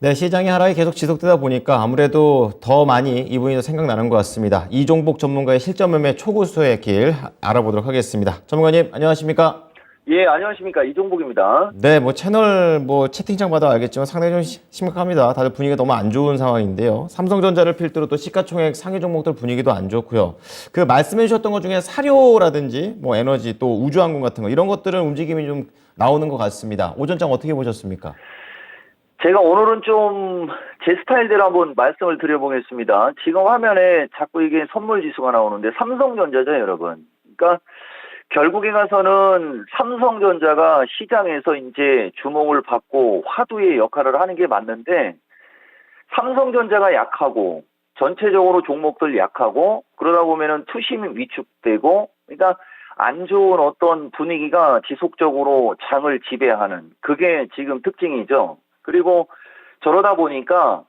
네, 시장의 하락이 계속 지속되다 보니까 아무래도 더 많이 이분이 더 생각나는 것 같습니다. 이종복 전문가의 실전 매매 초고수의 길 알아보도록 하겠습니다. 전문가님, 안녕하십니까? 예, 안녕하십니까. 이종복입니다. 네, 채널 채팅창 봐도 알겠지만 상당히 좀 심각합니다. 다들 분위기가 너무 안 좋은 상황인데요. 삼성전자를 필두로 또 시가총액 상위 종목들 분위기도 안 좋고요. 그 말씀해 주셨던 것 중에 사료라든지 에너지 또 우주항공 같은 거 이런 것들은 움직임이 좀 나오는 것 같습니다. 오전장 어떻게 보셨습니까? 제가 오늘은 좀 제 스타일대로 한번 말씀을 드려보겠습니다. 지금 화면에 자꾸 이게 선물 지수가 나오는데 삼성전자죠, 여러분. 그러니까 결국에 가서는 삼성전자가 시장에서 이제 주목을 받고 화두의 역할을 하는 게 맞는데 삼성전자가 약하고 전체적으로 종목들 약하고 그러다 보면은 투심이 위축되고 그러니까 안 좋은 어떤 분위기가 지속적으로 장을 지배하는 그게 지금 특징이죠. 그리고 저러다 보니까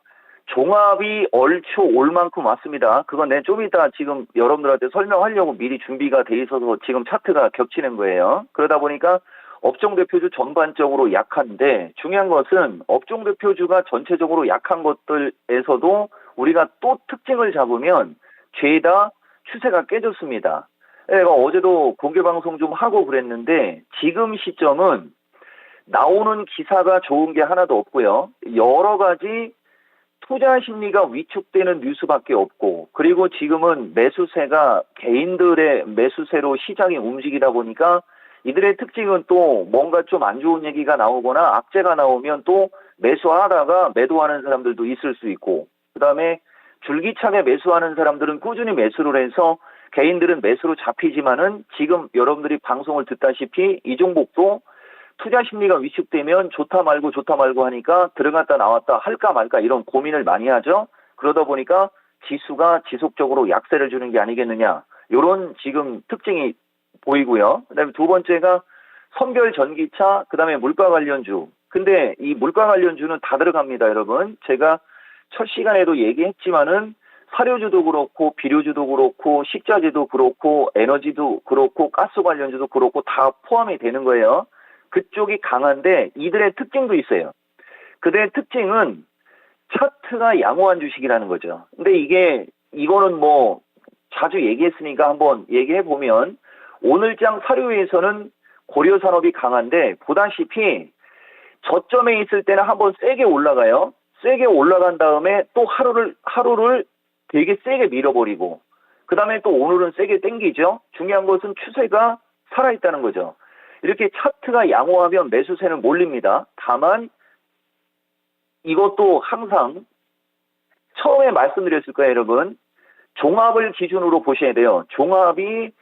종합이 얼추 올 만큼 왔습니다. 그건 내 좀 이따 지금 여러분들한테 설명하려고 미리 준비가 돼 있어서 지금 차트가 겹치는 거예요. 그러다 보니까 업종 대표주 전반적으로 약한데 중요한 것은 업종 대표주가 전체적으로 약한 것들에서도 우리가 또 특징을 잡으면 죄다 추세가 깨졌습니다. 제가 어제도 공개 방송 좀 하고 그랬는데 지금 시점은 나오는 기사가 좋은 게 하나도 없고요. 여러 가지 투자 심리가 위축되는 뉴스밖에 없고 그리고 지금은 매수세가 개인들의 매수세로 시장이 움직이다 보니까 이들의 특징은 또 뭔가 좀 안 좋은 얘기가 나오거나 악재가 나오면 또 매수하다가 매도하는 사람들도 있을 수 있고 그다음에 줄기차게 매수하는 사람들은 꾸준히 매수를 해서 개인들은 매수로 잡히지만은 지금 여러분들이 방송을 듣다시피 이 종목도 투자 심리가 위축되면 좋다 말고 하니까 들어갔다 나왔다 할까 말까 이런 고민을 많이 하죠. 그러다 보니까 지수가 지속적으로 약세를 주는 게 아니겠느냐. 이런 지금 특징이 보이고요. 그다음에 두 번째가 선별 전기차, 그다음에 물가 관련주. 근데 이 물가 관련주는 다 들어갑니다, 여러분. 제가 첫 시간에도 얘기했지만은 사료주도 그렇고 비료주도 그렇고 식자재도 그렇고 에너지도 그렇고 가스 관련주도 그렇고 다 포함이 되는 거예요. 그쪽이 강한데 이들의 특징도 있어요. 그들의 특징은 차트가 양호한 주식이라는 거죠. 근데 이거는 자주 얘기했으니까 한번 얘기해 보면 오늘장 사료에서는 고려산업이 강한데 보다시피 저점에 있을 때는 한번 세게 올라가요. 세게 올라간 다음에 또 하루를 되게 세게 밀어버리고 그 다음에 또 오늘은 세게 땡기죠. 중요한 것은 추세가 살아있다는 거죠. 이렇게 차트가 양호하면 매수세는 몰립니다. 다만 이것도 항상 처음에 말씀드렸을 거예요, 여러분. 종합을 기준으로 보셔야 돼요. 종합이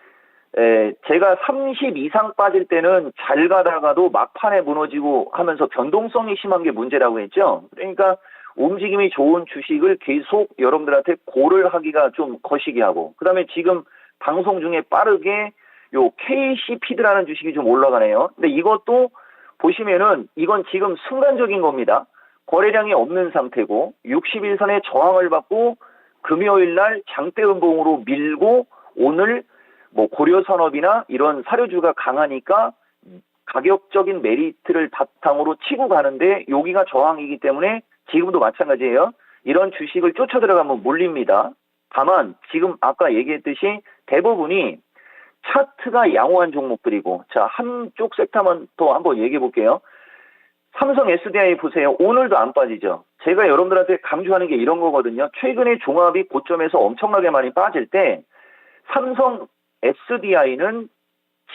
제가 30 이상 빠질 때는 잘 가다가도 막판에 무너지고 하면서 변동성이 심한 게 문제라고 했죠. 그러니까 움직임이 좋은 주식을 계속 여러분들한테 고를 하기가 좀 거시기 하고 그다음에 지금 방송 중에 빠르게 요 KC피드라는 주식이 좀 올라가네요. 근데 이것도 보시면은 이건 지금 순간적인 겁니다. 거래량이 없는 상태고 60일선의 저항을 받고 금요일 날 장대 음봉으로 밀고 오늘 고려산업이나 이런 사료주가 강하니까 가격적인 메리트를 바탕으로 치고 가는데 여기가 저항이기 때문에 지금도 마찬가지예요. 이런 주식을 쫓아 들어가면 몰립니다. 다만 지금 아까 얘기했듯이 대부분이 차트가 양호한 종목들이고 자 한쪽 섹터만 더 한번 얘기해 볼게요. 삼성 SDI 보세요. 오늘도 안 빠지죠. 제가 여러분들한테 강조하는 게 이런 거거든요. 최근에 종합이 고점에서 엄청나게 많이 빠질 때 삼성 SDI는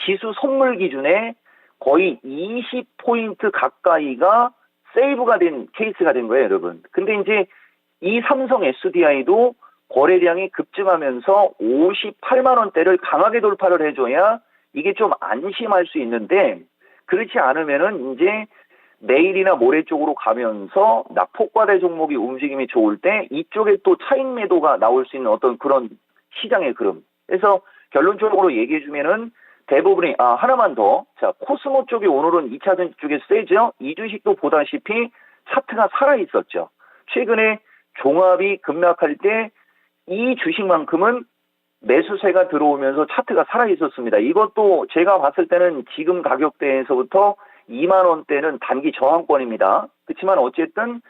지수 선물 기준에 거의 20포인트 가까이가 세이브가 된 케이스가 된 거예요, 여러분. 근데 이제 이 삼성 SDI도 거래량이 급증하면서 58만 원대를 강하게 돌파를 해줘야 이게 좀 안심할 수 있는데 그렇지 않으면은 이제 내일이나 모레 쪽으로 가면서 낙폭과대 종목이 움직임이 좋을 때 이쪽에 또 차익 매도가 나올 수 있는 어떤 그런 시장의 흐름. 그래서 결론적으로 얘기해주면은 대부분이 하나만 더. 자, 코스모 쪽이 오늘은 2차전 쪽에 세죠. 이 주식도 보다시피 차트가 살아있었죠. 최근에 종합이 급락할 때 이 주식만큼은 매수세가 들어오면서 차트가 살아있었습니다. 이것도 제가 봤을 때는 지금 가격대에서부터 2만 원대는 단기 저항권입니다. 그렇지만 어쨌든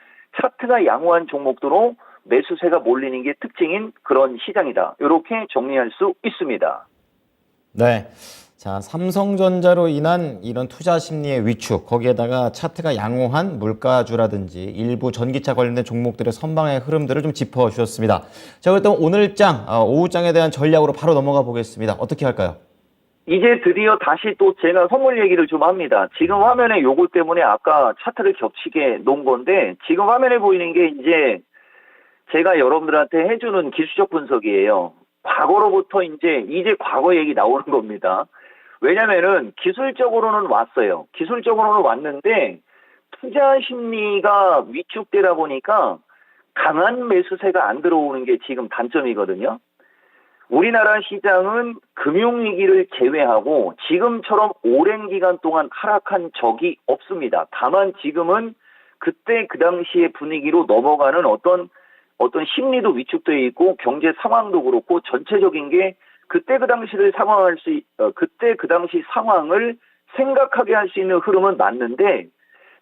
차트가 양호한 종목도로 매수세가 몰리는 게 특징인 그런 시장이다. 이렇게 정리할 수 있습니다. 네. 자, 삼성전자로 인한 이런 투자 심리의 위축, 거기에다가 차트가 양호한 물가주라든지 일부 전기차 관련된 종목들의 선방의 흐름들을 좀 짚어주셨습니다. 자, 그렇다면 오늘장, 오후장에 대한 전략으로 바로 넘어가 보겠습니다. 어떻게 할까요? 이제 드디어 다시 또 제가 선물 얘기를 좀 합니다. 지금 화면에 요거 때문에 아까 차트를 겹치게 놓은 건데, 지금 화면에 보이는 게 이제 제가 여러분들한테 해주는 기술적 분석이에요. 과거로부터 이제 과거 얘기 나오는 겁니다. 왜냐면은 기술적으로는 왔어요. 기술적으로는 왔는데 투자 심리가 위축되다 보니까 강한 매수세가 안 들어오는 게 지금 단점이거든요. 우리나라 시장은 금융위기를 제외하고 지금처럼 오랜 기간 동안 하락한 적이 없습니다. 다만 지금은 그때 그 당시의 분위기로 넘어가는 어떤 심리도 위축되어 있고 경제 상황도 그렇고 전체적인 게 그때 그 당시 상황을 생각하게 할 수 있는 흐름은 맞는데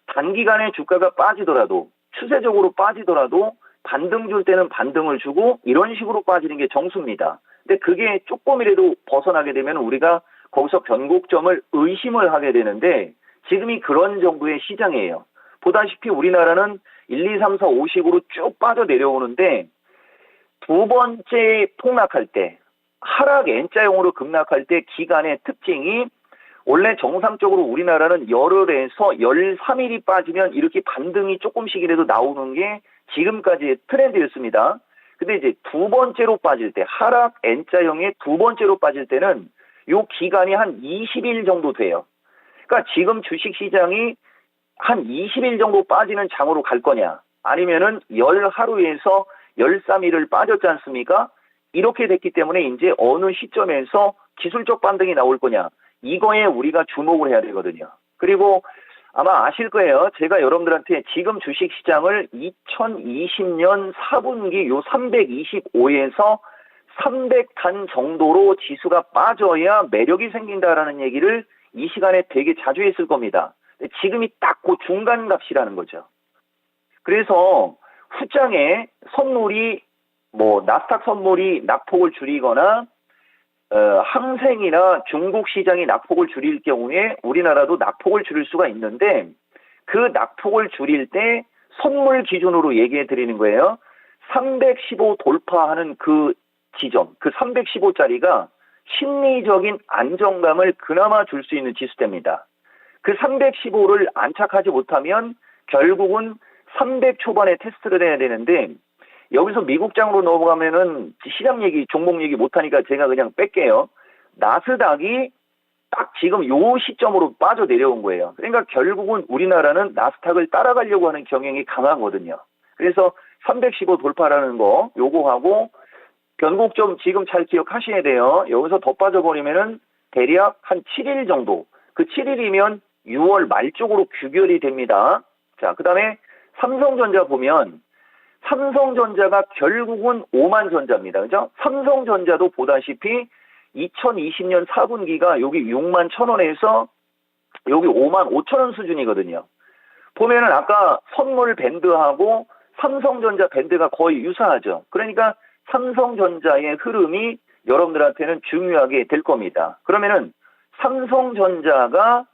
단기간에 주가가 빠지더라도 추세적으로 빠지더라도 반등 줄 때는 반등을 주고 이런 식으로 빠지는 게 정수입니다. 근데 그게 조금이라도 벗어나게 되면 우리가 거기서 변곡점을 의심을 하게 되는데 지금이 그런 정도의 시장이에요. 보다시피 우리나라는 1, 2, 3, 4, 5식으로 쭉 빠져 내려오는데 두 번째 폭락할 때 하락 N자형으로 급락할 때 기간의 특징이 원래 정상적으로 우리나라는 열흘에서 13일이 빠지면 이렇게 반등이 조금씩이라도 나오는 게 지금까지의 트렌드였습니다. 근데 이제 두 번째로 빠질 때 하락 N자형의 두 번째로 빠질 때는 요 기간이 한 20일 정도 돼요. 그러니까 지금 주식시장이 한 20일 정도 빠지는 장으로 갈 거냐 아니면은 10하루에서 13일을 빠졌지 않습니까? 이렇게 됐기 때문에 이제 어느 시점에서 기술적 반등이 나올 거냐 이거에 우리가 주목을 해야 되거든요. 그리고 아마 아실 거예요. 제가 여러분들한테 지금 주식시장을 2020년 4분기 요 325에서 300단 정도로 지수가 빠져야 매력이 생긴다라는 얘기를 이 시간에 되게 자주 했을 겁니다. 지금이 딱 그 중간 값이라는 거죠. 그래서 후장에 선물이 나스닥 선물이 낙폭을 줄이거나 항생이나 중국 시장이 낙폭을 줄일 경우에 우리나라도 낙폭을 줄일 수가 있는데 그 낙폭을 줄일 때 선물 기준으로 얘기해 드리는 거예요. 315 돌파하는 그 지점, 그 315짜리가 심리적인 안정감을 그나마 줄 수 있는 지수대입니다. 그 315를 안착하지 못하면 결국은 300 초반에 테스트를 해야 되는데 여기서 미국장으로 넘어가면은 시장 얘기, 종목 얘기 못하니까 제가 그냥 뺄게요. 나스닥이 딱 지금 요 시점으로 빠져 내려온 거예요. 그러니까 결국은 우리나라는 나스닥을 따라가려고 하는 경향이 강하거든요. 그래서 315 돌파라는 거 요거 하고 변곡점 지금 잘 기억하셔야 돼요. 여기서 더 빠져버리면은 대략 한 7일 정도. 그 7일이면 6월 말 쪽으로 규결이 됩니다. 자, 그 다음에 삼성전자 보면 삼성전자가 결국은 오만전자입니다. 그죠? 삼성전자도 보다시피 2020년 4분기가 여기 6만 1,000원에서 여기 5만 5천원 수준이거든요. 보면은 아까 선물 밴드하고 삼성전자 밴드가 거의 유사하죠. 그러니까 삼성전자의 흐름이 여러분들한테는 중요하게 될 겁니다. 그러면은 삼성전자가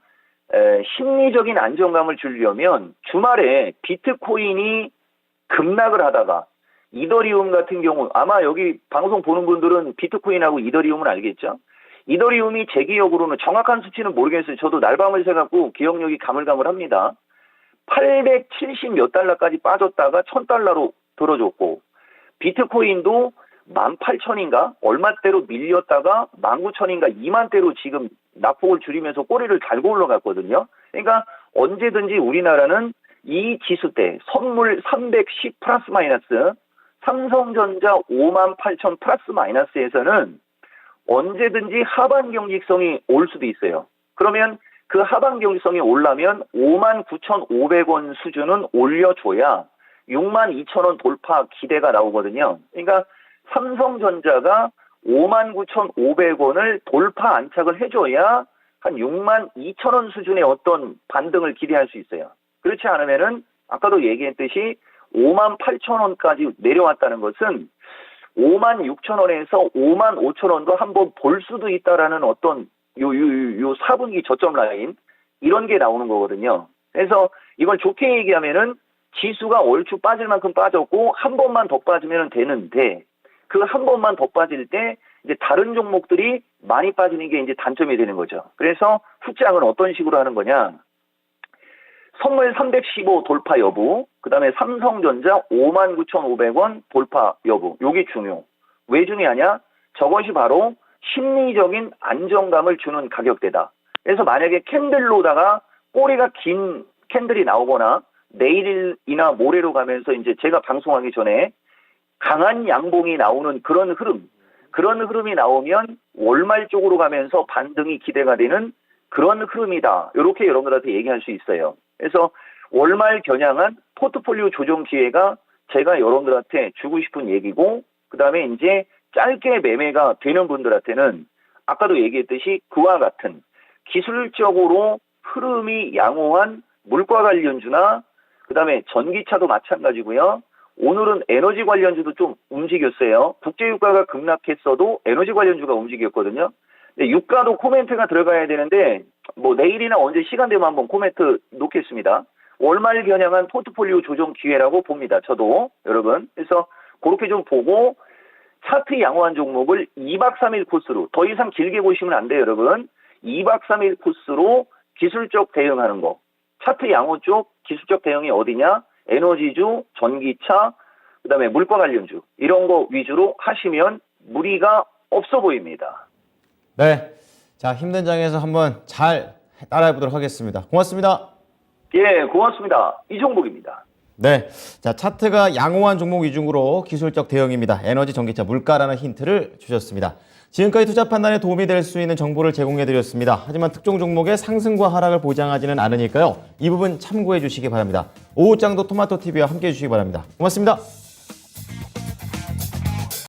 심리적인 안정감을 주려면 주말에 비트코인이 급락을 하다가 이더리움 같은 경우 아마 여기 방송 보는 분들은 비트코인하고 이더리움은 알겠죠? 이더리움이 제 기억으로는 정확한 수치는 모르겠어요. 저도 날밤을 새갖고 기억력이 가물가물합니다. 870 몇 달러까지 빠졌다가 1000달러로 들어줬고 비트코인도 18,000인가 얼마대로 밀렸다가 19,000인가 2만대로 지금 낙폭을 줄이면서 꼬리를 달고 올라갔거든요. 그러니까 언제든지 우리나라는 이 지수대 선물 310 플러스 마이너스 삼성전자 58,000 플러스 마이너스에서는 언제든지 하반 경직성이 올 수도 있어요. 그러면 그 하반 경직성이 올라면 59,500원 수준은 올려줘야 62,000원 돌파 기대가 나오거든요. 그러니까 삼성전자가 59,500원을 돌파 안착을 해줘야 한 62,000원 수준의 어떤 반등을 기대할 수 있어요. 그렇지 않으면은 아까도 얘기했듯이 58,000원까지 내려왔다는 것은 56,000원에서 55,000원도 한번 볼 수도 있다라는 어떤 요 4분기 저점 라인 이런 게 나오는 거거든요. 그래서 이걸 좋게 얘기하면은 지수가 얼추 빠질 만큼 빠졌고 한 번만 더 빠지면 되는데 그 한 번만 더 빠질 때 이제 다른 종목들이 많이 빠지는 게 이제 단점이 되는 거죠. 그래서 후장은 어떤 식으로 하는 거냐? 선물 315 돌파 여부, 그 다음에 삼성전자 59,500원 돌파 여부. 요게 중요. 왜 중요하냐? 저것이 바로 심리적인 안정감을 주는 가격대다. 그래서 만약에 캔들로다가 꼬리가 긴 캔들이 나오거나 내일이나 모레로 가면서 이제 제가 방송하기 전에 강한 양봉이 나오는 그런 흐름이 나오면 월말 쪽으로 가면서 반등이 기대가 되는 그런 흐름이다. 이렇게 여러분들한테 얘기할 수 있어요. 그래서 월말 겨냥한 포트폴리오 조정 기회가 제가 여러분들한테 주고 싶은 얘기고, 그 다음에 이제 짧게 매매가 되는 분들한테는 아까도 얘기했듯이 그와 같은 기술적으로 흐름이 양호한 물가 관련주나 그 다음에 전기차도 마찬가지고요. 오늘은 에너지 관련주도 좀 움직였어요. 국제유가가 급락했어도 에너지 관련주가 움직였거든요. 근데 유가도 코멘트가 들어가야 되는데 뭐 내일이나 언제 시간 되면 한번 코멘트 놓겠습니다. 월말 겨냥한 포트폴리오 조정 기회라고 봅니다. 저도 여러분. 그래서 그렇게 좀 보고 차트 양호한 종목을 2박 3일 코스로 더 이상 길게 보시면 안 돼요, 여러분. 2박 3일 코스로 기술적 대응하는 거. 차트 양호 쪽 기술적 대응이 어디냐? 에너지주, 전기차, 그다음에 물가 관련주 이런 거 위주로 하시면 무리가 없어 보입니다. 네, 자 힘든 장에서 한번 잘 따라해 보도록 하겠습니다. 고맙습니다. 예, 고맙습니다. 이종복입니다. 네, 자 차트가 양호한 종목 위주로 기술적 대응입니다. 에너지, 전기차, 물가라는 힌트를 주셨습니다. 지금까지 투자 판단에 도움이 될 수 있는 정보를 제공해 드렸습니다. 하지만 특정 종목의 상승과 하락을 보장하지는 않으니까요. 이 부분 참고해 주시기 바랍니다. 오후장도 토마토TV와 함께 해 주시기 바랍니다. 고맙습니다.